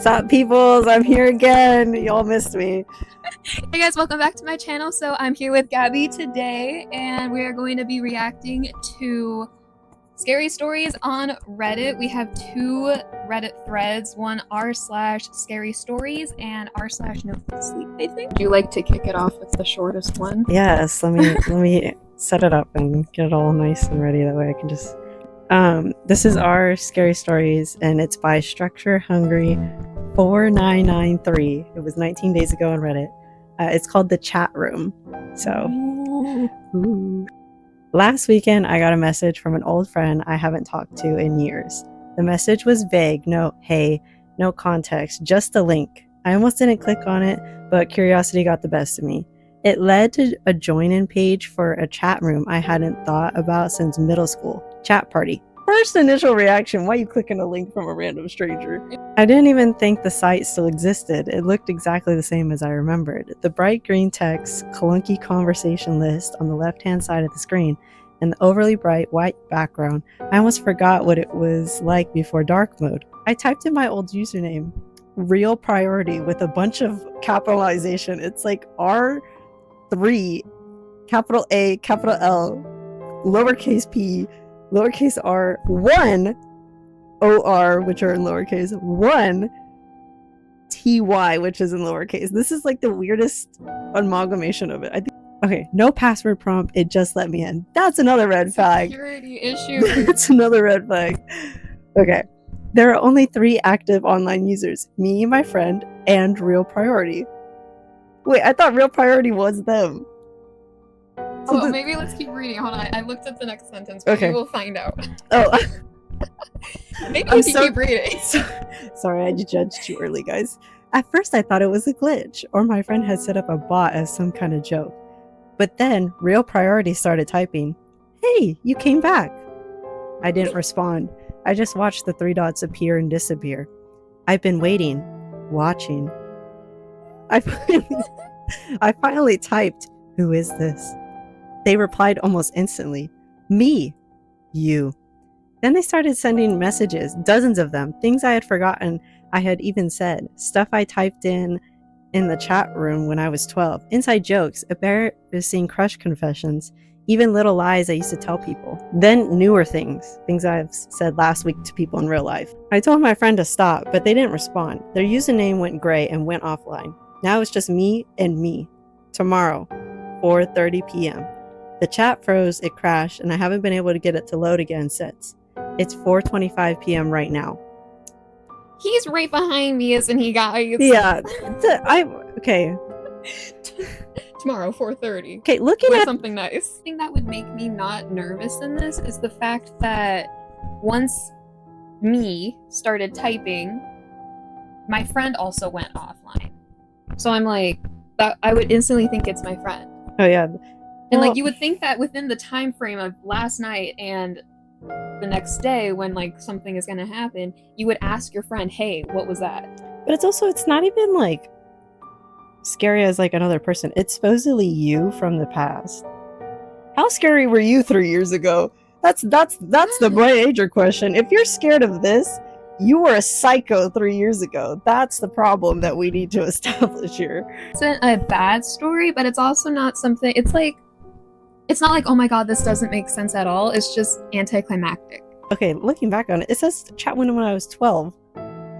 Sup, peoples? I'm here again. Y'all missed me. Hey guys, welcome back to my channel. So I'm here with Gabby today, and we are going to be reacting to scary stories on Reddit. We have two Reddit threads, one r/scary stories and r/no sleep, I think. Would you like to kick it off with the shortest one? Yes, let me set it up and get it all nice and ready. That way I can just this is our scary stories, and it's by Structure Hungry 4993. It was 19 days ago on Reddit. It's called The Chat Room. So ooh. Last weekend I got a message from an old friend I haven't talked to in years. The message was vague. No hey, no context, just a link. I almost didn't click on it, but curiosity got the best of me. It led to a join-in page for a chat room I hadn't thought about since middle school. Chat party. First initial reaction, why are you clicking a link from a random stranger? I didn't even think the site still existed. It looked exactly the same as I remembered. The bright green text, clunky conversation list on the left-hand side of the screen, and the overly bright white background. I almost forgot what it was like before dark mode. I typed in my old username, real priority, with a bunch of capitalization. It's like R3, capital A, capital L, lowercase p, lowercase r, 1 OR, which are in lowercase, 1 TY, which is in lowercase. This is like the weirdest amalgamation of it. I think. Okay, no password prompt. It just let me in. That's another red flag. Security issue. That's another red flag. Okay. There are only 3 active online users. Me, my friend, and Real Priority. Wait, I thought Real Priority was them. So maybe let's keep reading. Hold on. I looked at the next sentence, but okay. we will find out. Oh. Maybe we can keep reading. Sorry, I judged too early, guys. At first, I thought it was a glitch, or my friend had set up a bot as some kind of joke. But then, Real Priority started typing, "Hey, you came back." I didn't respond. I just watched the 3 dots appear and disappear. I've been waiting, watching. I finally typed, "Who is this?" They replied almost instantly, "Me, you." Then they started sending messages, dozens of them, things I had forgotten I had even said, stuff I typed in the chat room when I was 12, inside jokes, embarrassing crush confessions, even little lies I used to tell people. Then newer things I've said last week to people in real life. I told my friend to stop, but they didn't respond. Their username went gray and went offline. Now it's just me and me. Tomorrow, 4:30 p.m. The chat froze, it crashed, and I haven't been able to get it to load again since. It's 4:25 p.m. right now. He's right behind me, isn't he, guys? Yeah. Okay. Tomorrow, 4:30. Okay, looking with at something nice. The thing that would make me not nervous in this is the fact that once me started typing, my friend also went offline. So I'm like, that I would instantly think it's my friend. Oh yeah. And like you would think that within the time frame of last night and the next day when like something is gonna happen, you would ask your friend, "Hey, what was that?" But it's not even like scary as like another person. It's supposedly you from the past. How scary were you 3 years ago? That's the major question. If you're scared of this, you were a psycho 3 years ago. That's the problem that we need to establish here. It's a bad story, but it's also not something. It's not like, oh my god, this doesn't make sense at all. It's just anticlimactic. Okay, looking back on it, it says chat window when I was 12.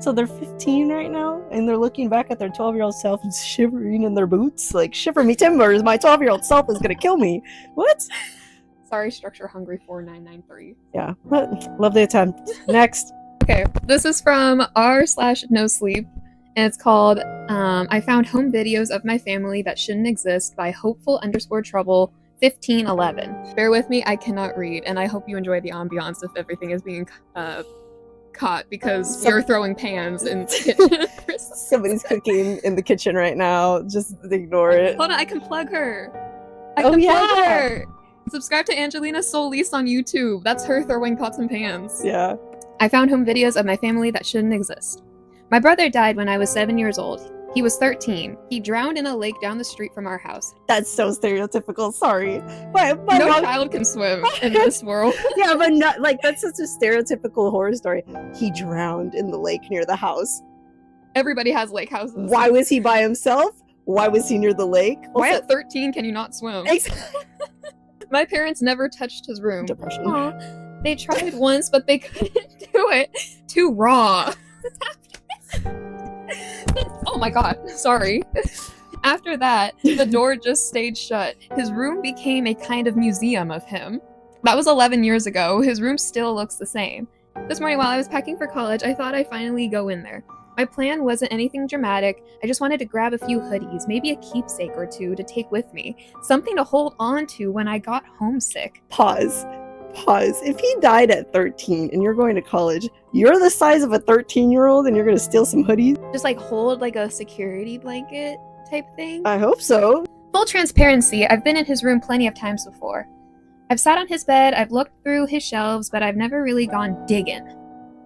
So they're 15 right now, and they're looking back at their 12-year-old self and shivering in their boots. Like, shiver me timbers, my 12-year-old self is gonna kill me. What? Sorry, Structure Hungry 4993. Yeah, love the attempt. Next. Okay, this is from r/no sleep, and it's called I found home videos of my family that shouldn't exist by hopeful_trouble 1511. Bear with me, I cannot read, and I hope you enjoy the ambiance if everything is being caught, because you're throwing pans in the kitchen. Somebody's cooking in the kitchen right now. Just ignore it. Hold on, I can plug her. Plug her. Subscribe to Angelina Solis on YouTube. That's her throwing pots and pans. Yeah. I found home videos of my family that shouldn't exist. My brother died when I was 7 years old. He was 13. He drowned in a lake down the street from our house. That's so stereotypical. Sorry. No child can swim in this world. Yeah, but not like that's such a stereotypical horror story. He drowned in the lake near the house. Everybody has lake houses. Why was he by himself? Why was he near the lake? Why Also- at 13 can you not swim? My parents never touched his room. Depression. Aw. They tried once, but they couldn't do it. Too raw. Oh my god, sorry. After that, the door just stayed shut. His room became a kind of museum of him. That was 11 years ago. His room still looks the same. This morning while I was packing for college, I thought I'd finally go in there. My plan wasn't anything dramatic. I just wanted to grab a few hoodies, maybe a keepsake or two to take with me. Something to hold on to when I got homesick. Pause. If he died at 13 and you're going to college, you're the size of a 13-year-old and you're going to steal some hoodies? Just like hold like a security blanket type thing. I hope so. Full transparency, I've been in his room plenty of times before. I've sat on his bed, I've looked through his shelves, but I've never really gone digging.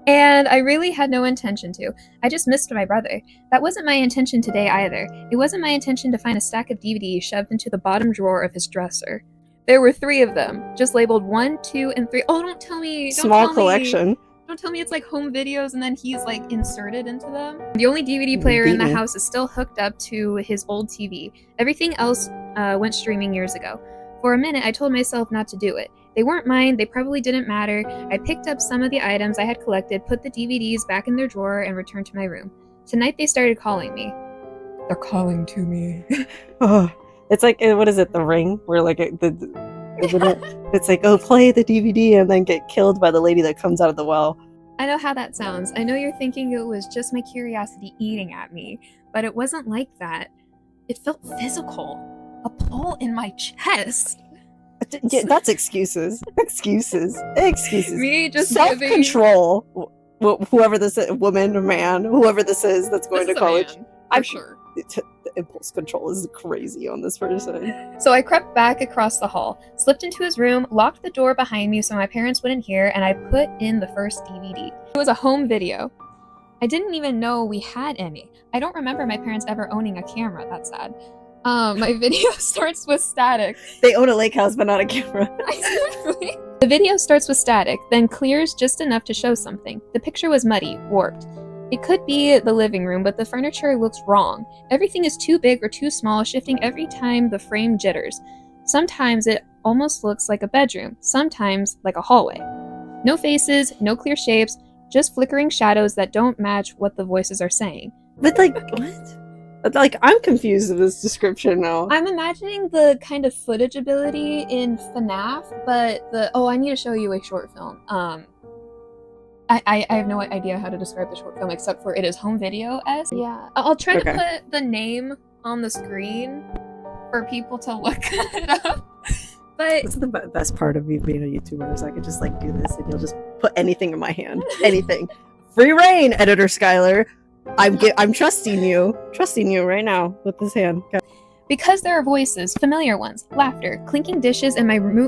And I really had no intention to. I just missed my brother. That wasn't my intention today either. It wasn't my intention to find a stack of DVDs shoved into the bottom drawer of his dresser. There were 3 of them, just labeled 1, 2, and 3. Oh, don't tell me. Small collection. Don't tell me it's like home videos and then he's like inserted into them. The only DVD player in the house is still hooked up to his old TV. Everything else went streaming years ago. For a minute, I told myself not to do it. They weren't mine, they probably didn't matter. I picked up some of the items I had collected, put the DVDs back in their drawer, and returned to my room. Tonight they started calling me. They're calling to me. Oh, it's like, what is it, The Ring? Where like, it's like, oh, play the DVD and then get killed by the lady that comes out of the well. I know how that sounds. I know you're thinking it was just my curiosity eating at me, but it wasn't like that. It felt physical. A pull in my chest. Yeah, that's excuses. Excuses. Me just self-control. Whoever this is, woman or man, whoever this is that's going to college. I'm sure. The impulse control is crazy on this person. So I crept back across the hall, slipped into his room, locked the door behind me so my parents wouldn't hear, and I put in the first DVD. It was a home video. I didn't even know we had any. I don't remember my parents ever owning a camera. That's sad. My video starts with static. They own a lake house, but not a camera. The video starts with static, then clears just enough to show something. The picture was muddy, warped. It could be the living room, but the furniture looks wrong. Everything is too big or too small, shifting every time the frame jitters. Sometimes it almost looks like a bedroom, sometimes like a hallway. No faces, no clear shapes, just flickering shadows that don't match what the voices are saying. But like, what? Like, I'm confused with this description now. I'm imagining the kind of footage ability in FNAF, but I need to show you a short film. I have no idea how to describe the short film except for it is home video-esque. Yeah. I'll try to put the name on the screen for people to look it up. But this is the best part of me being a YouTuber is I could just like do this and you'll just put anything in my hand. Anything. Free reign, editor Skylar. I'm trusting you right now with this hand. Okay. Because there are voices, familiar ones, laughter, clinking dishes, and my mom,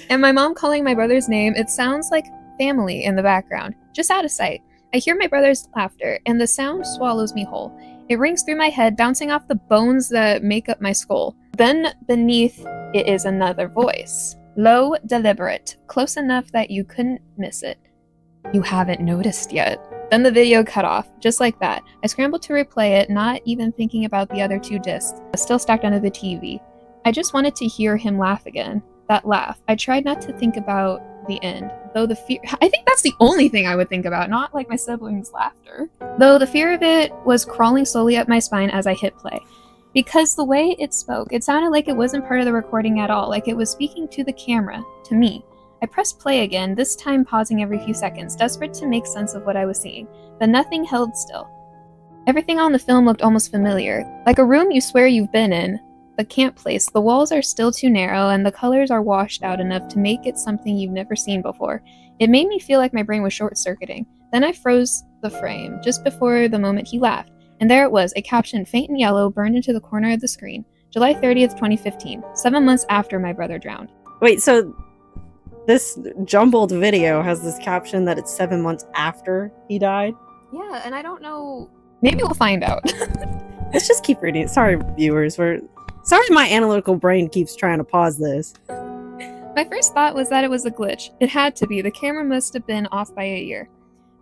and my mom calling my brother's name, it sounds like family in the background, just out of sight. I hear my brother's laughter, and the sound swallows me whole. It rings through my head, bouncing off the bones that make up my skull. Then beneath it is another voice. Low, deliberate, close enough that you couldn't miss it. You haven't noticed yet. Then the video cut off, just like that. I scrambled to replay it, not even thinking about the other 2 discs, still stacked under the TV. I just wanted to hear him laugh again. That laugh. I tried not to think about the end, though the fear— I think that's the only thing I would think about, not like my siblings' laughter. Though the fear of it was crawling slowly up my spine as I hit play. Because the way it spoke, it sounded like it wasn't part of the recording at all, like it was speaking to the camera, to me. I pressed play again, this time pausing every few seconds, desperate to make sense of what I was seeing, but nothing held still. Everything on the film looked almost familiar, like a room you swear you've been in, but can't place. The walls are still too narrow, and the colors are washed out enough to make it something you've never seen before. It made me feel like my brain was short-circuiting. Then I froze the frame, just before the moment he laughed, and there it was, a caption faint and yellow burned into the corner of the screen. July 30th, 2015, 7 months after my brother drowned. Wait, so this jumbled video has this caption that it's 7 months after he died? Yeah, and I don't know. Maybe we'll find out. Let's just keep reading it. Sorry, viewers. Sorry my analytical brain keeps trying to pause this. My first thought was that it was a glitch. It had to be. The camera must have been off by a year.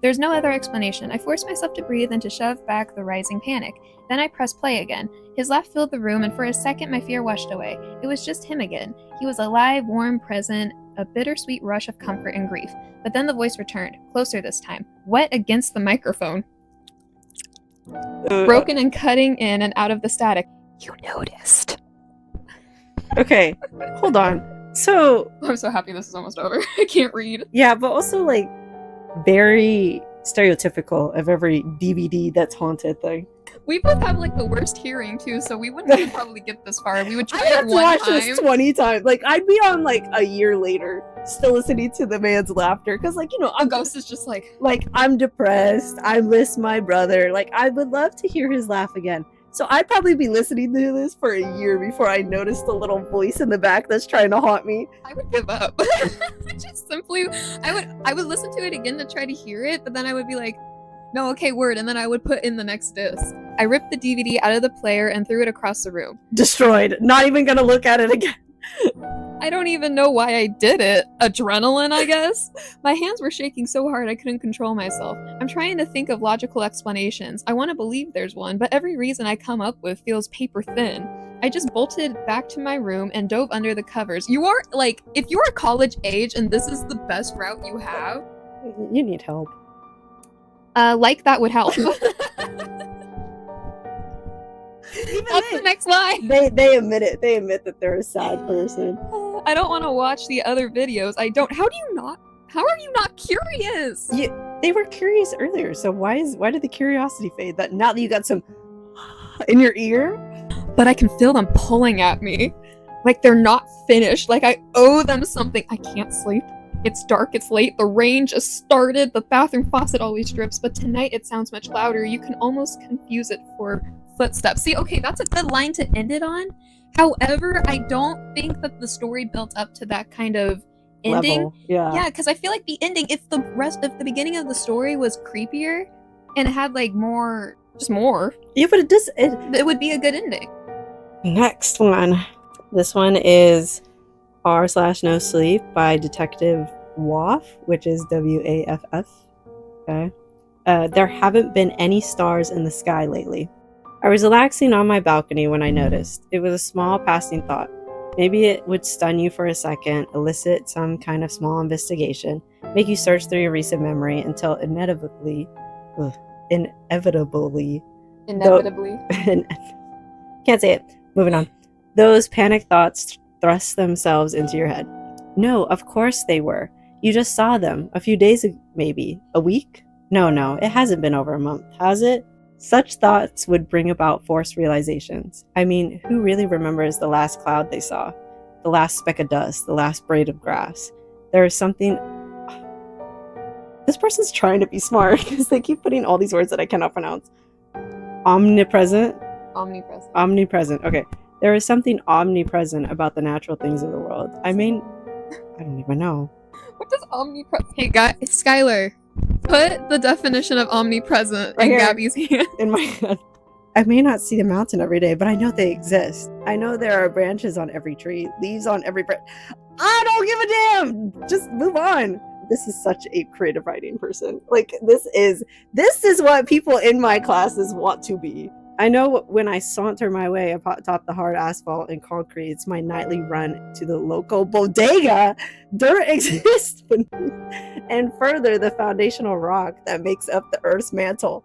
There's no other explanation. I force myself to breathe and to shove back the rising panic. Then I press play again. His laugh filled the room, and for a second my fear washed away. It was just him again. He was alive, warm, present, a bittersweet rush of comfort and grief. But then the voice returned, closer this time, wet against the microphone, broken and cutting in and out of the static. You noticed. Okay, hold on. So I'm so happy this is almost over. I can't read. Yeah, but also like very stereotypical of every DVD that's haunted thing. We both have like the worst hearing too, so we wouldn't even probably get this far. We would try I have it to one watch time. this 20 times. Like I'd be on like a year later, still listening to the man's laughter, because like A ghost is just like I'm depressed. I miss my brother. Like I would love to hear his laugh again. So I'd probably be listening to this for a year before I noticed the little voice in the back that's trying to haunt me. I would give up. Just simply, I would listen to it again to try to hear it, but then I would be like, no, okay, word, and then I would put in the next disc. I ripped the DVD out of the player and threw it across the room. Destroyed. Not even gonna look at it again. I don't even know why I did it. Adrenaline, I guess? My hands were shaking so hard I couldn't control myself. I'm trying to think of logical explanations. I want to believe there's one, but every reason I come up with feels paper thin. I just bolted back to my room and dove under the covers. You are, like, if you're college age and this is the best route you have... You need help. Like that would help. What's the next line? They admit it. They admit that they're a sad person. I don't want to watch the other videos. I don't. How are you not curious? They were curious earlier, so why did the curiosity fade? That now that you got some in your ear? But I can feel them pulling at me. Like they're not finished. Like I owe them something. I can't sleep. It's dark, it's late, the rain just started, the bathroom faucet always drips, but tonight it sounds much louder. You can almost confuse it for footsteps. See, okay, that's a good line to end it on. However, I don't think that the story built up to that kind of ending. Level. Yeah, because I feel like the ending, if the beginning of the story was creepier and it had like more. Yeah, but it would be a good ending. Next one. This one is r/no sleep by Detective Waff, which is WAFF. Okay. There haven't been any stars in the sky lately. I was relaxing on my balcony when I noticed. It was a small passing thought. Maybe it would stun you for a second, elicit some kind of small investigation, make you search through your recent memory until inevitably, can't say it. Moving on. Those panic thoughts thrust themselves into your head. No, of course they were. You just saw them a few days ago, maybe a week? No, it hasn't been over a month, has it? Such thoughts would bring about forced realizations. I mean, who really remembers the last cloud they saw? The last speck of dust? The last blade of grass? There is something... This person's trying to be smart because they keep putting all these words that I cannot pronounce. Omnipresent. Okay. There is something omnipresent about the natural things of the world. I mean, I don't even know. What does omnipresent... Hey, Skylar, put the definition of omnipresent in Gabby's hand. In my head. I may not see a mountain every day, but I know they exist. I know there are branches on every tree, leaves on every branch. I don't give a damn! Just move on. This is such a creative writing person. Like, this is what people in my classes want to be. I know when I saunter my way atop the hard asphalt and concrete, it's my nightly run to the local bodega. Dirt exists beneath, and further, the foundational rock that makes up the Earth's mantle.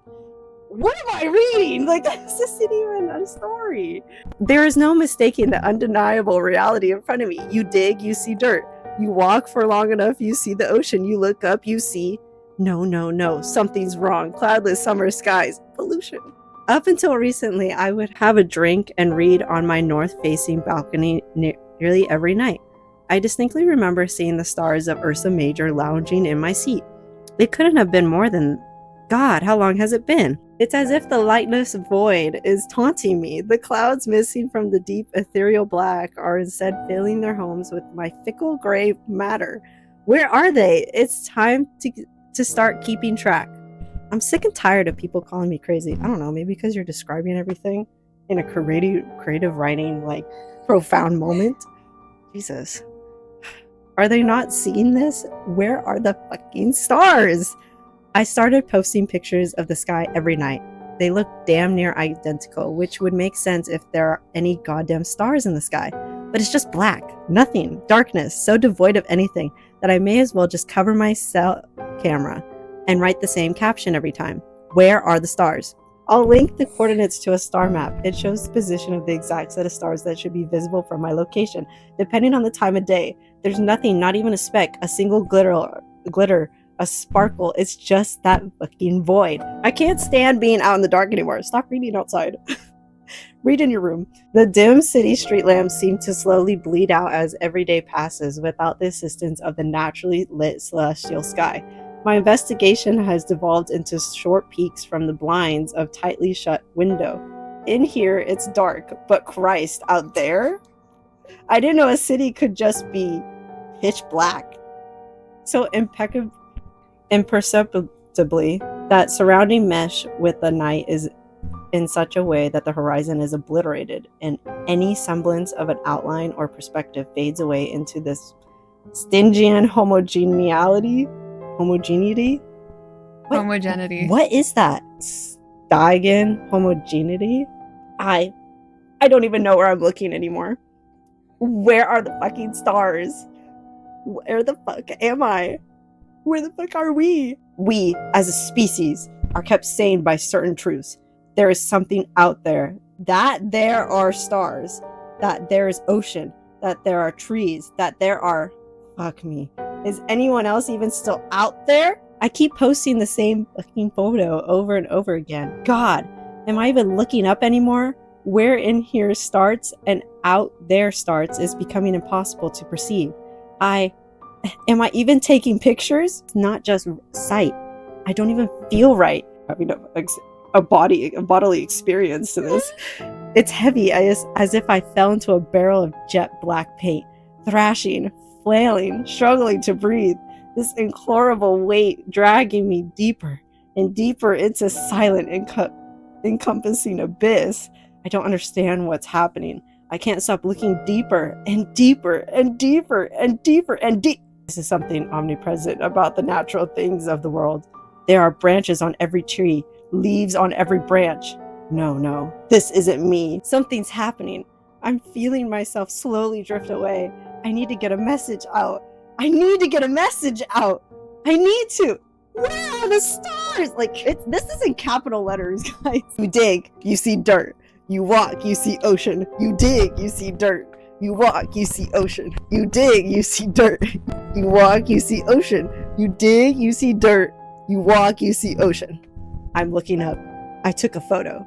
What am I reading? Like, this isn't even a story. There is no mistaking the undeniable reality in front of me. You dig, you see dirt. You walk for long enough, you see the ocean. You look up, you see... No. Something's wrong. Cloudless summer skies. Pollution. Up until recently, I would have a drink and read on my north-facing balcony nearly every night. I distinctly remember seeing the stars of Ursa Major lounging in my seat. It couldn't have been more than... God, how long has it been? It's as if the lightless void is taunting me. The clouds missing from the deep ethereal black are instead filling their homes with my fickle gray matter. Where are they? It's time to start keeping track. I'm sick and tired of people calling me crazy. I don't know, maybe because you're describing everything in a creative writing, like, profound moment. Jesus. Are they not seeing this? Where are the fucking stars? I started posting pictures of the sky every night. They look damn near identical, which would make sense if there are any goddamn stars in the sky. But it's just black, nothing, darkness, so devoid of anything that I may as well just cover my cell camera and write the same caption every time. Where are the stars? I'll link the coordinates to a star map. It shows the position of the exact set of stars that should be visible from my location, depending on the time of day. There's nothing, not even a speck, a single glitter, a sparkle. It's just that fucking void. I can't stand being out in the dark anymore. Stop reading outside. Read in your room. The dim city street lamps seem to slowly bleed out as every day passes without the assistance of the naturally lit celestial sky. My investigation has devolved into short peeks from the blinds of tightly shut window. In here, it's dark, but Christ, out there? I didn't know a city could just be pitch black. So imperceptibly, that surrounding mesh with the night is in such a way that the horizon is obliterated, and any semblance of an outline or perspective fades away into this Stygian homogeneity. What is that? Stygian homogeneity? I don't even know where I'm looking anymore. Where are the fucking stars? Where the fuck am I? Where the fuck are we? We, as a species, are kept sane by certain truths. There is something out there. That there are stars. That there is ocean. That there are trees. That there are... Fuck me. Is anyone else even still out there? I keep posting the same fucking photo over and over again. God, am I even looking up anymore? Where in here starts and out there starts is becoming impossible to perceive. Am I even taking pictures? It's not just sight. I don't even feel right. I mean, a bodily experience to this. It's heavy as if I fell into a barrel of jet black paint, thrashing, flailing, struggling to breathe. This incurable weight dragging me deeper and deeper into silent, encompassing abyss. I don't understand what's happening. I can't stop looking deeper and deeper and deeper and deeper and deep. This is something omnipresent about the natural things of the world. There are branches on every tree, leaves on every branch. No, this isn't me. Something's happening. I'm feeling myself slowly drift away. I need to get a message out. I need to. Where are the stars? This is in capital letters, guys. You dig, you see dirt. You walk, you see ocean. You dig, you see dirt. You walk, you see ocean. You dig, you see dirt. You walk, you see ocean. You dig, you see dirt. You walk, you see ocean. I'm looking up. I took a photo.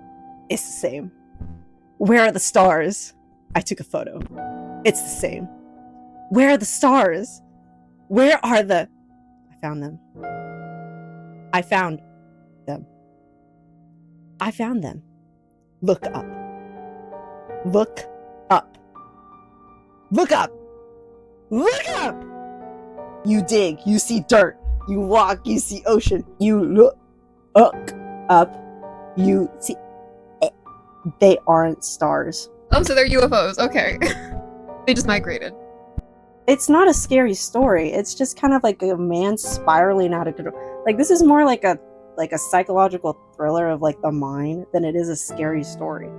It's the same. Where are the stars? I took a photo. It's the same. Where are the stars? Where are the... I found them. I found them. Look up. Look up. Look up. Look up. You dig, you see dirt. You walk, you see ocean. You look up. You see... They aren't stars. Oh, so they're UFOs. Okay. They just migrated. It's not a scary story. It's just kind of like a man spiraling out of control. Like, this is more like a psychological thriller of like the mind than it is a scary story.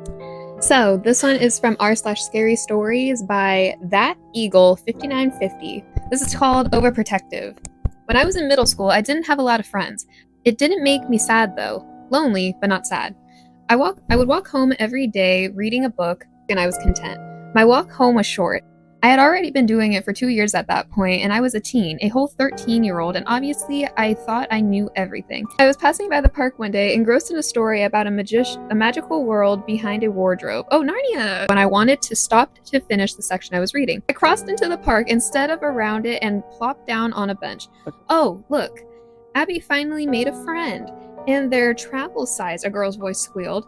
So this one is from r/scary stories by That Eagle 5950. This is called Overprotective. When I was in middle school, I didn't have a lot of friends. It didn't make me sad though. Lonely, but not sad. I would walk home every day reading a book, and I was content. My walk home was short. I had already been doing it for 2 years at that point, and I was a teen, a whole 13-year-old, and obviously I thought I knew everything. I was passing by the park one day, engrossed in a story about a magical world behind a wardrobe. Oh, Narnia! When I wanted to stop to finish the section I was reading. I crossed into the park instead of around it and plopped down on a bench. Oh, look. Abby finally made a friend. And their travel size, a girl's voice squealed.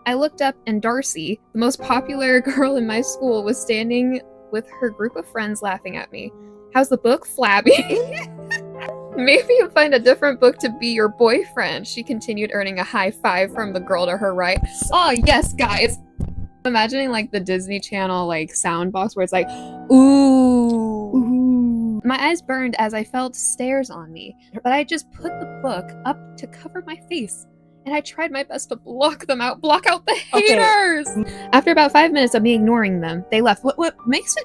I looked up, and Darcy, the most popular girl in my school, was standing with her group of friends laughing at me. How's the book, Flabby? Maybe you'll find a different book to be your boyfriend, she continued, earning a high five from the girl to her right. Oh, yes, guys. Imagining like the Disney Channel like sound box where it's like, ooh. My eyes burned as I felt stares on me, but I just put the book up to cover my face, and I tried my best to block out the haters! Okay. After about 5 minutes of me ignoring them, they left. What makes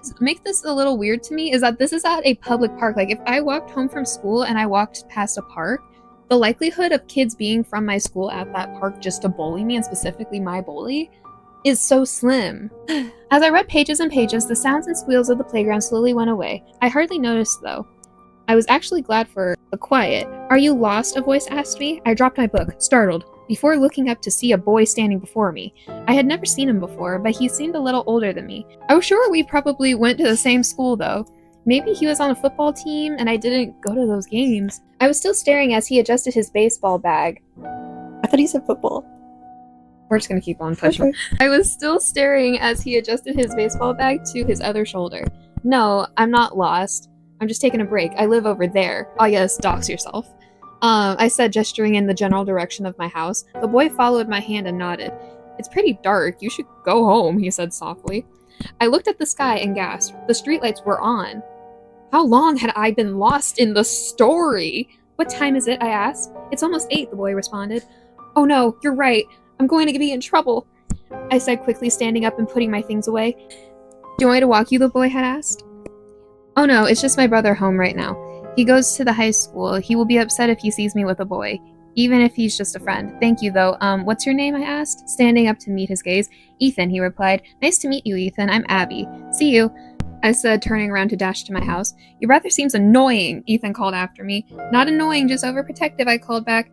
this a little weird to me is that this is at a public park. Like, if I walked home from school and I walked past a park, the likelihood of kids being from my school at that park just to bully me, and specifically my bully, is so slim. As I read pages and pages, the sounds and squeals of the playground slowly went away. I hardly noticed, though. I was actually glad for the quiet. "Are you lost?" a voice asked me. I dropped my book, startled, before looking up to see a boy standing before me. I had never seen him before, but he seemed a little older than me. I was sure we probably went to the same school, though. Maybe he was on a football team and I didn't go to those games. I was still staring as he adjusted his baseball bag. I thought he said football. We're just gonna keep on pushing. Okay. I was still staring as he adjusted his baseball bag to his other shoulder. "No, I'm not lost. I'm just taking a break. I live over there." "Oh yes, dox yourself," I said, gesturing in the general direction of my house. The boy followed my hand and nodded. "It's pretty dark. You should go home," he said softly. I looked at the sky and gasped. The streetlights were on. How long had I been lost in the story? "What time is it?" I asked. "It's almost 8, the boy responded. "Oh no, you're right. I'm going to be in trouble," I said quickly, standing up and putting my things away. "Do you want me to walk you?" the boy had asked. "Oh no, it's just my brother home right now. He goes to the high school. He will be upset if he sees me with a boy, even if he's just a friend. Thank you, though. What's your name?" I asked, standing up to meet his gaze. "Ethan," he replied. "Nice to meet you, Ethan. I'm Abby. See you," I said, turning around to dash to my house. "Your brother seems annoying," Ethan called after me. "Not annoying, just overprotective," I called back.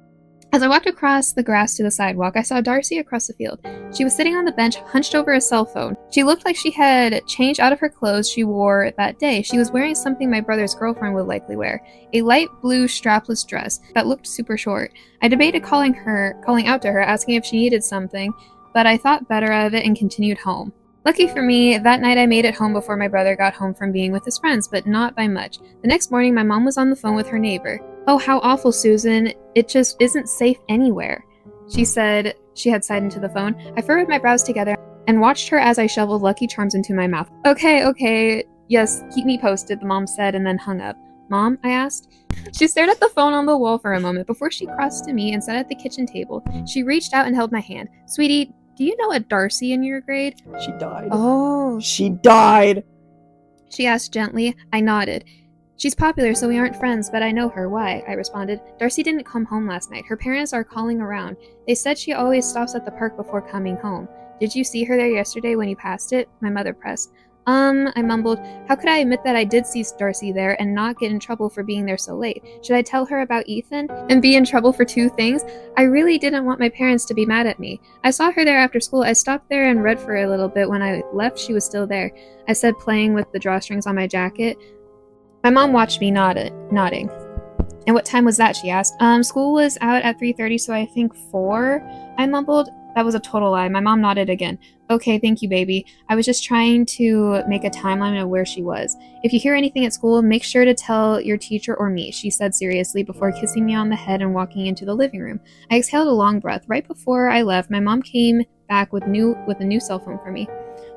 As I walked across the grass to the sidewalk, I saw Darcy across the field. She was sitting on the bench, hunched over a cell phone. She looked like she had changed out of her clothes she wore that day. She was wearing something my brother's girlfriend would likely wear, a light blue strapless dress that looked super short. I debated calling out to her, asking if she needed something, but I thought better of it and continued home. Lucky for me, that night I made it home before my brother got home from being with his friends, but not by much. The next morning, my mom was on the phone with her neighbor. "Oh, how awful, Susan. It just isn't safe anywhere," she said. She had sighed into the phone. I furrowed my brows together and watched her as I shoveled Lucky Charms into my mouth. Okay. Yes, keep me posted," the mom said, and then hung up. "Mom?" I asked. She stared at the phone on the wall for a moment before she crossed to me and sat at the kitchen table. She reached out and held my hand. "Sweetie, do you know a Darcy in your grade?" She died. "Oh." She died. She asked gently. I nodded. "She's popular, so we aren't friends, but I know her. Why?" I responded. "Darcy didn't come home last night. Her parents are calling around. They said she always stops at the park before coming home. Did you see her there yesterday when you passed it?" My mother pressed. I mumbled. How could I admit that I did see Darcy there and not get in trouble for being there so late? Should I tell her about Ethan and be in trouble for 2 things? I really didn't want my parents to be mad at me. "I saw her there after school. I stopped there and read for a little bit. When I left, she was still there," I said, playing with the drawstrings on my jacket. My mom watched me nodding. "And what time was that?" she asked. School was out at 3:30, so I think 4, I mumbled. That was a total lie. My mom nodded again. "Okay, thank you, baby. I was just trying to make a timeline of where she was. If you hear anything at school, make sure to tell your teacher or me," she said seriously before kissing me on the head and walking into the living room. I exhaled a long breath. Right before I left, my mom came back with a new cell phone for me.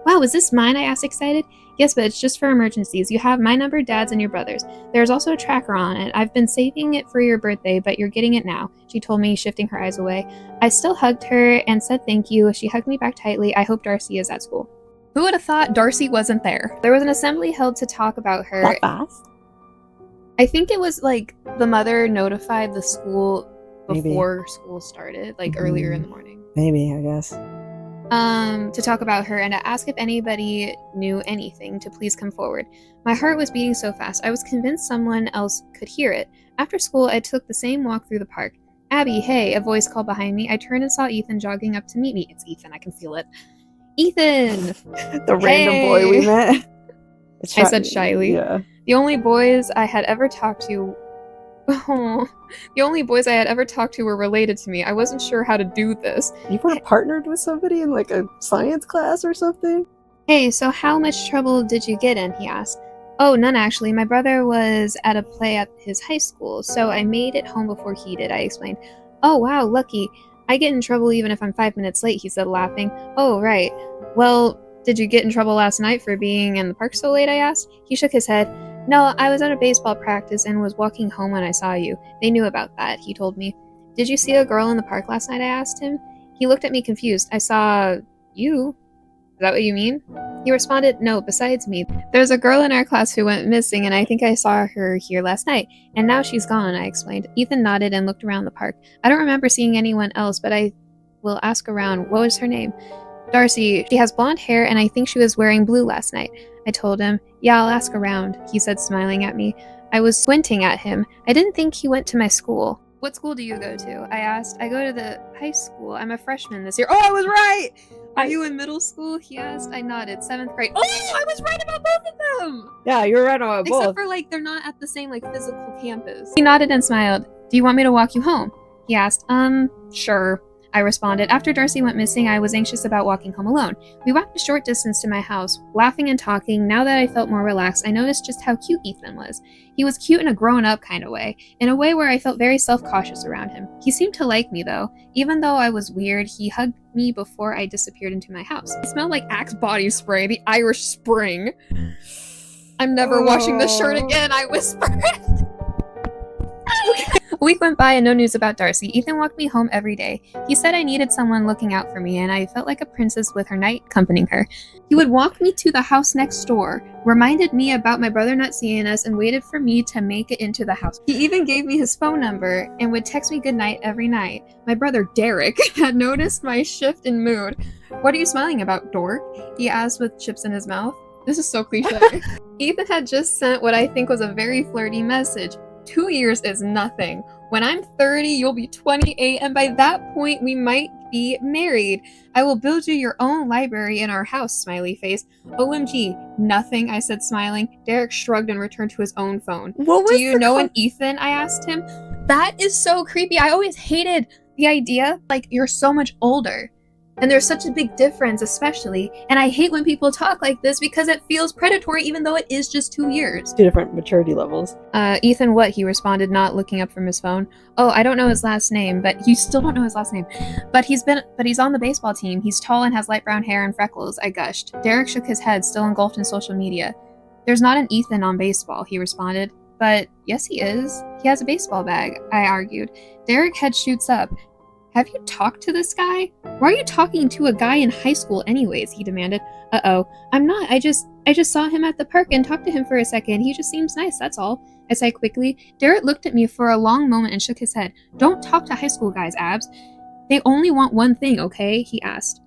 "Wow, is this mine?" I asked, excited. "Yes, but it's just for emergencies. You have my number, Dad's, and your brother's. There's also a tracker on it. I've been saving it for your birthday, but you're getting it now," she told me, shifting her eyes away. I still hugged her and said thank you. She hugged me back tightly. I hope Darcy is at school. Who would have thought Darcy wasn't there? There was an assembly held to talk about her. That fast? I think it was like the mother notified the school before school started, like earlier in the morning. Maybe, I guess. To talk about her and to ask if anybody knew anything to please come forward. My heart was beating so fast, I was convinced someone else could hear it. After school, I took the same walk through the park. "Abby, hey," a voice called behind me. I turned and saw Ethan jogging up to meet me. It's Ethan, I can feel it. "Ethan!" The random boy we met. I said shyly. Yeah. The only boys I had ever talked to were related to me. I wasn't sure how to do this. You were partnered with somebody in like a science class or something? "Hey, so how much trouble did you get in?" he asked. "Oh, none actually. My brother was at a play at his high school, so I made it home before he did," I explained. "Oh, wow, lucky. I get in trouble even if I'm 5 minutes late," he said, laughing. "Oh, right. Well, did you get in trouble last night for being in the park so late?" I asked. He shook his head. No, I was at a baseball practice and was walking home when I saw you. They knew about that, he told me. Did you see a girl in the park last night? I asked him. He looked at me confused. I saw you. Is that what you mean? He responded, no, besides me. There's a girl in our class who went missing, and I think I saw her here last night. And now she's gone, I explained. Ethan nodded and looked around the park. I don't remember seeing anyone else, but I will ask around. What was her name? Darcy. She has blonde hair, and I think she was wearing blue last night. I told him. Yeah, I'll ask around, he said, smiling at me. I was squinting at him. I didn't think he went to my school. What school do you go to? I asked. I go to the high school. I'm a freshman this year. Oh, I was right! Are you in middle school? He asked. I nodded. 7th grade. Oh, I was right about both of them! Yeah, you were right about both. Except for, they're not at the same, physical campus. He nodded and smiled. Do you want me to walk you home? He asked. Sure. I responded. After Darcy went missing, I was anxious about walking home alone. We walked a short distance to my house, laughing and talking. Now that I felt more relaxed, I noticed just how cute Ethan was. He was cute in a grown-up kind of way, in a way where I felt very self-cautious around him. He seemed to like me, though. Even though I was weird, he hugged me before I disappeared into my house. He smelled like Axe body spray, the Irish Spring. I'm never washing this shirt again, I whispered. A week went by and no news about Darcy. Ethan walked me home every day. He said I needed someone looking out for me, and I felt like a princess with her knight accompanying her. He would walk me to the house next door, reminded me about my brother not seeing us, and waited for me to make it into the house. He even gave me his phone number and would text me goodnight every night. My brother, Derek, had noticed my shift in mood. What are you smiling about, dork? He asked with chips in his mouth. This is so cliche. Ethan had just sent what I think was a very flirty message. 2 years is nothing. When I'm 30, you'll be 28, and by that point, we might be married. I will build you your own library in our house, smiley face. OMG, nothing, I said, smiling. Derek shrugged and returned to his own phone. Do you know an Ethan? I asked him. That is so creepy. I always hated the idea, you're so much older. And there's such a big difference, especially. And I hate when people talk like this because it feels predatory, even though it is just 2 years. 2 different maturity levels. Ethan what? He responded, not looking up from his phone. Oh, I don't know his last name, but you still don't know his last name. But he's on the baseball team. He's tall and has light brown hair and freckles, I gushed. Derek shook his head, still engulfed in social media. There's not an Ethan on baseball, he responded. But yes, he is. He has a baseball bag, I argued. Derek's head shoots up. Have you talked to this guy? Why are you talking to a guy in high school anyways? He demanded. Uh-oh. I'm not. I just saw him at the park and talked to him for a second. He just seems nice, that's all. I said quickly. Derek looked at me for a long moment and shook his head. Don't talk to high school guys, Abs. They only want one thing, okay? He asked.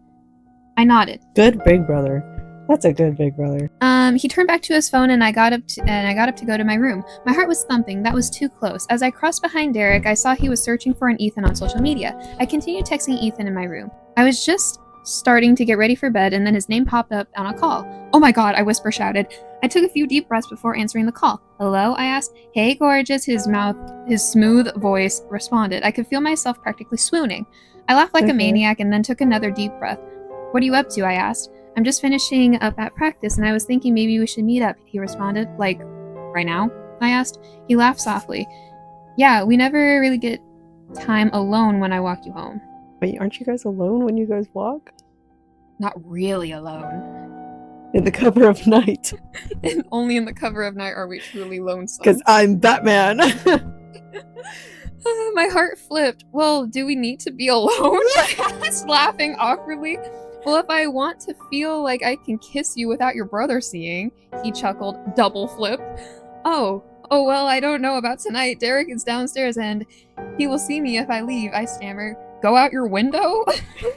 I nodded. Good big brother. That's a good big brother. He turned back to his phone and I got up to go to my room. My heart was thumping. That was too close. As I crossed behind Derek, I saw he was searching for an Ethan on social media. I continued texting Ethan in my room. I was just starting to get ready for bed and then his name popped up on a call. Oh my god, I whisper shouted. I took a few deep breaths before answering the call. Hello, I asked. Hey, gorgeous, his smooth voice responded. I could feel myself practically swooning. I laughed like a maniac and then took another deep breath. What are you up to? I asked. I'm just finishing up at practice and I was thinking maybe we should meet up, he responded. Like, right now? I asked. He laughed softly. Yeah, we never really get time alone when I walk you home. Wait, aren't you guys alone when you guys walk? Not really alone. In the cover of night. And only in the cover of night are we truly lonesome. Because I'm Batman. My heart flipped. Well, do we need to be alone? I asked, laughing awkwardly. Well, if I want to feel like I can kiss you without your brother seeing, he chuckled, double flip. Oh, well, I don't know about tonight. Derek is downstairs and he will see me if I leave, I stammer. Go out your window?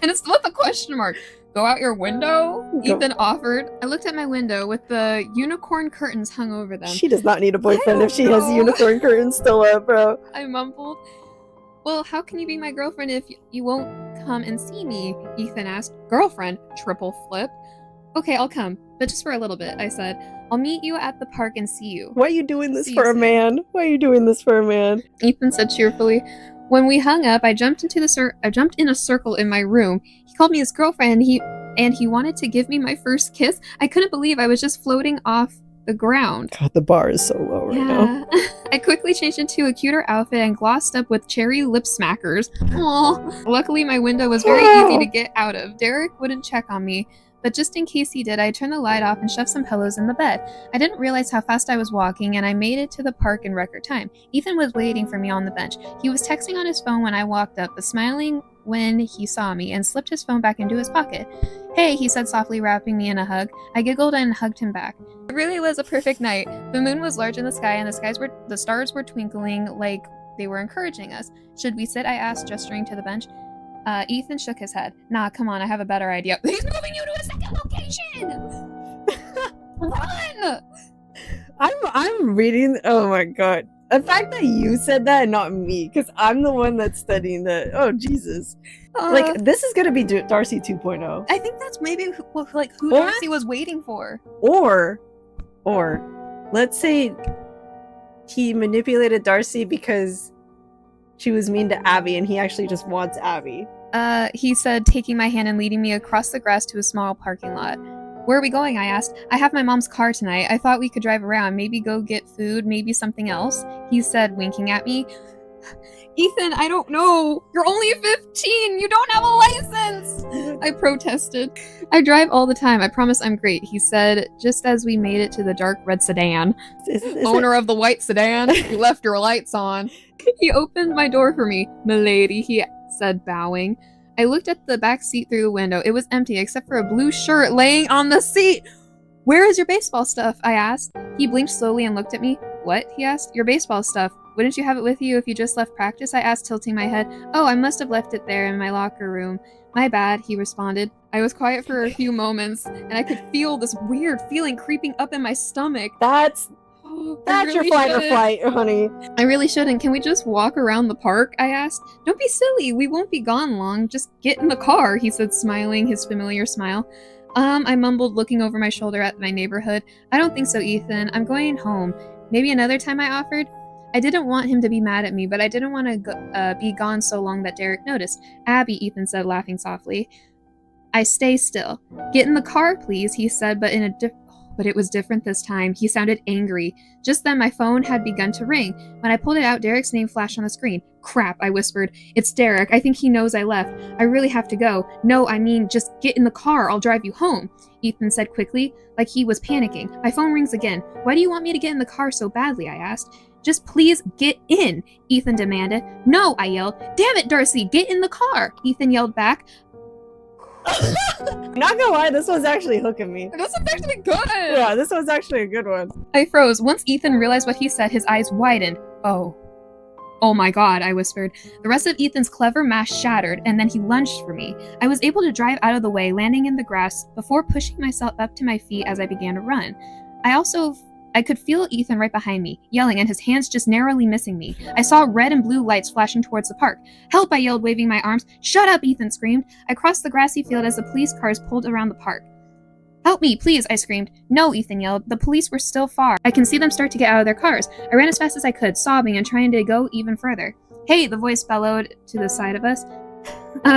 And it's with a question mark. Go out your window? Ethan offered. I looked at my window with the unicorn curtains hung over them. She does not need a boyfriend if she has the unicorn curtains still up, bro. I mumbled. Well, how can you be my girlfriend if you won't come and see me? Ethan asked. Girlfriend? Triple flip. Okay, I'll come, but just for a little bit, I said. I'll meet you at the park and see you. Why are you doing this for a man? Why are you doing this for a man? Ethan said cheerfully. When we hung up, I jumped in a circle in my room. He called me his girlfriend and he wanted to give me my first kiss. I couldn't believe I was just floating off the ground. God, the bar is so low right now. I quickly changed into a cuter outfit and glossed up with cherry lip smackers. Aww. Luckily, my window was very easy to get out of. Derek wouldn't check on me, but just in case he did, I turned the light off and shoved some pillows in the bed. I didn't realize how fast I was walking, and I made it to the park in record time. Ethan was waiting for me on the bench. He was texting on his phone when I walked up, but smiling when he saw me, and slipped his phone back into his pocket. "Hey," he said softly, wrapping me in a hug. I giggled and hugged him back. It really was a perfect night. The moon was large in the sky, and the stars were twinkling like they were encouraging us. "Should we sit?" I asked, gesturing to the bench. Ethan shook his head. "Nah, come on, I have a better idea." "He's moving you to a second location!" "Run!" I'm reading. Oh my god. The fact that you said that and not me, because I'm the one that's studying that. Oh, Jesus. Like, this is going to be Darcy 2.0. I think that's maybe who Darcy was waiting for. Or, let's say he manipulated Darcy because she was mean to Abby and he actually just wants Abby. He said, taking my hand and leading me across the grass to a small parking lot. "Where are we going?" I asked. "I have my mom's car tonight. I thought we could drive around, maybe go get food, maybe something else," he said, winking at me. "Ethan, I don't know. You're only 15. You don't have a license," I protested. "I drive all the time. I promise I'm great," he said, just as we made it to the dark red sedan. "Owner of the white sedan, you left your lights on." He opened my door for me. "Milady," he said, bowing. I looked at the back seat through the window. It was empty except for a blue shirt laying on the seat. "Where is your baseball stuff?" I asked. He blinked slowly and looked at me. "What?" he asked. "Your baseball stuff. Wouldn't you have it with you if you just left practice?" I asked, tilting my head. "Oh, I must have left it there in my locker room. My bad," he responded. I was quiet for a few moments, and I could feel this weird feeling creeping up in my stomach. That's really your fight or flight, honey. "I really shouldn't. Can we just walk around the park?" I asked. "Don't be silly. We won't be gone long. Just get in the car," he said, smiling his familiar smile. I mumbled, looking over my shoulder at my neighborhood. "I don't think so, Ethan. I'm going home. Maybe another time," I offered. I didn't want him to be mad at me, but I didn't want to be gone so long that Derek noticed. "Abby," Ethan said, laughing softly. I stay still. "Get in the car, please," he said, but it was different this time. He sounded angry. Just then, my phone had begun to ring. When I pulled it out, Derek's name flashed on the screen. "Crap," I whispered. "It's Derek. I think he knows I left. I really have to go." "No, I mean, just get in the car. I'll drive you home," Ethan said quickly, like he was panicking. My phone rings again. "Why do you want me to get in the car so badly?" I asked. "Just please get in," Ethan demanded. "No," I yelled. "Damn it, Darcy, get in the car," Ethan yelled back. Not gonna lie, this one's actually hooking me. This one's actually good. Yeah, this one's actually a good one. I froze. Once Ethan realized what he said, his eyes widened. Oh my god," I whispered. The rest of Ethan's clever mask shattered, and then he lunged for me. I was able to drive out of the way, landing in the grass, before pushing myself up to my feet as I began to run. I could feel Ethan right behind me, yelling, and his hands just narrowly missing me. I saw red and blue lights flashing towards the park. "Help," I yelled, waving my arms. "Shut up," Ethan screamed. I crossed the grassy field as the police cars pulled around the park. "Help me, please," I screamed. "No," Ethan yelled. The police were still far. I can see them start to get out of their cars. I ran as fast as I could, sobbing and trying to go even further. "Hey," the voice bellowed to the side of us.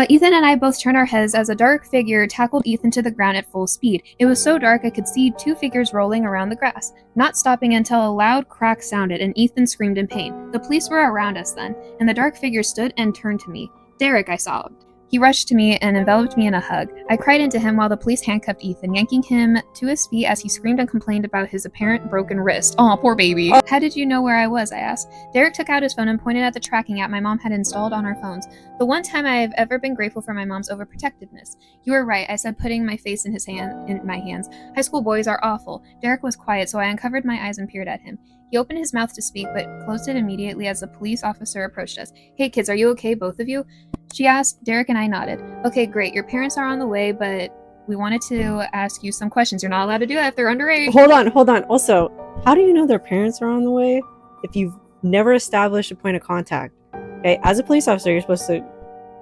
Ethan and I both turned our heads as a dark figure tackled Ethan to the ground at full speed. It was so dark I could see two figures rolling around the grass, not stopping until a loud crack sounded and Ethan screamed in pain. The police were around us then, and the dark figure stood and turned to me. "Derek," I sobbed. He rushed to me and enveloped me in a hug. I cried into him while the police handcuffed Ethan, yanking him to his feet as he screamed and complained about his apparent broken wrist. "Aw, poor baby." "How did you know where I was?" I asked. Derek took out his phone and pointed at the tracking app my mom had installed on our phones. The one time I have ever been grateful for my mom's overprotectiveness. "You were right," I said, putting my face in my hands. "High school boys are awful." Derek was quiet, so I uncovered my eyes and peered at him. He opened his mouth to speak, but closed it immediately as the police officer approached us. "Hey kids, are you okay, both of you?" she asked. Derek and I nodded. "Okay, great. Your parents are on the way, but we wanted to ask you some questions. You're not allowed to do that if they're underage." Hold on. Also, how do you know their parents are on the way if you've never established a point of contact? Okay, as a police officer, you're supposed to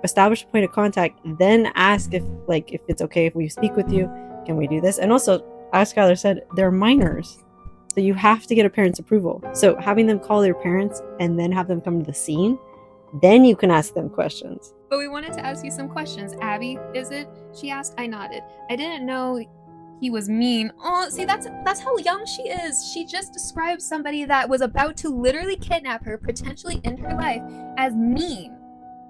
establish a point of contact, then ask if it's okay if we speak with you. Can we do this? And also, as Skylar said, they're minors. So you have to get a parent's approval. So having them call their parents and then have them come to the scene, then you can ask them questions. "But we wanted to ask you some questions. Abby, is it?" she asked. I nodded. I didn't know he was mean. Oh, see, that's how young she is. She just described somebody that was about to literally kidnap her, potentially end her life, as mean.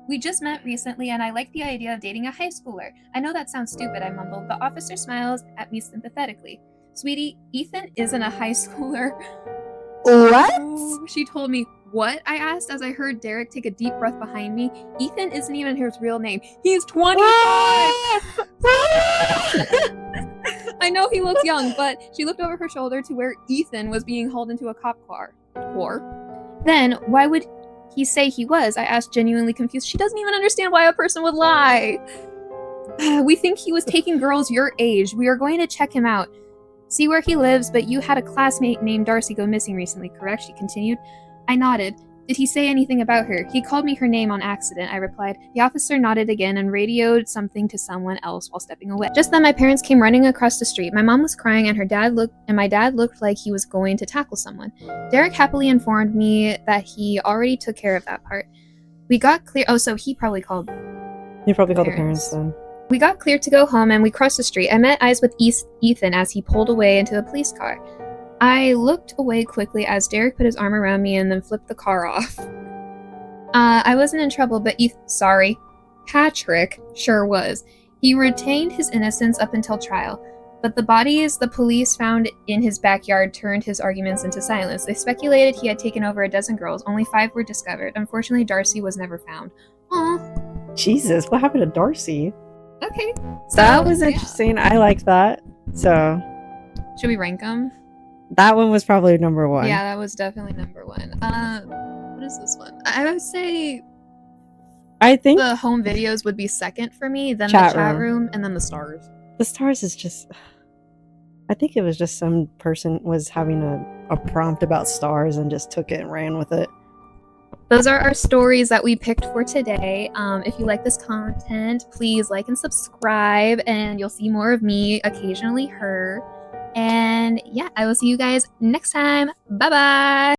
We just met recently and I like the idea of dating a high schooler. I know that sounds stupid, I mumbled. The officer smiles at me sympathetically. Sweetie, Ethan isn't a high schooler. What? Oh, she told me. What? I asked as I heard Derek take a deep breath behind me. Ethan isn't even his real name. He's 25! I know he looks young, but she looked over her shoulder to where Ethan was being hauled into a cop car. Then, why would he say he was? I asked, genuinely confused. She doesn't even understand why a person would lie. We think he was taking girls your age. We are going to check him out. See where he lives, but you had a classmate named Darcy go missing recently, correct? She continued. I nodded. Did he say anything about her? He called me her name on accident, I replied. The officer nodded again and radioed something to someone else while stepping away. Just then my parents came running across the street. My mom was crying and my dad looked like he was going to tackle someone. Derek happily informed me that he already took care of that part. We got clear. Oh, so he probably called. He probably called the parents then. We got clear to go home and we crossed the street. I met eyes with Ethan as he pulled away into the police car. I looked away quickly as Derek put his arm around me and then flipped the car off. I wasn't in trouble, but Patrick sure was. He retained his innocence up until trial, but the bodies the police found in his backyard turned his arguments into silence. They speculated he had taken over a dozen girls. Only 5 were discovered. Unfortunately, Darcy was never found. Aw. Jesus, what happened to Darcy? Okay. So, That was interesting. I liked that. So, should we rank them? that one was probably number 1. Yeah, that was definitely number 1. What is this one? I would say I think the home videos would be second for me, then Chat the chat room. room, and then the stars. the stars is just. I think it was just some person was having a prompt about stars and just took it and ran with it. Those are our stories that we picked for today. If you like this content, please like and subscribe, and you'll see more of me, occasionally her. And yeah, I will see you guys next time. Bye bye.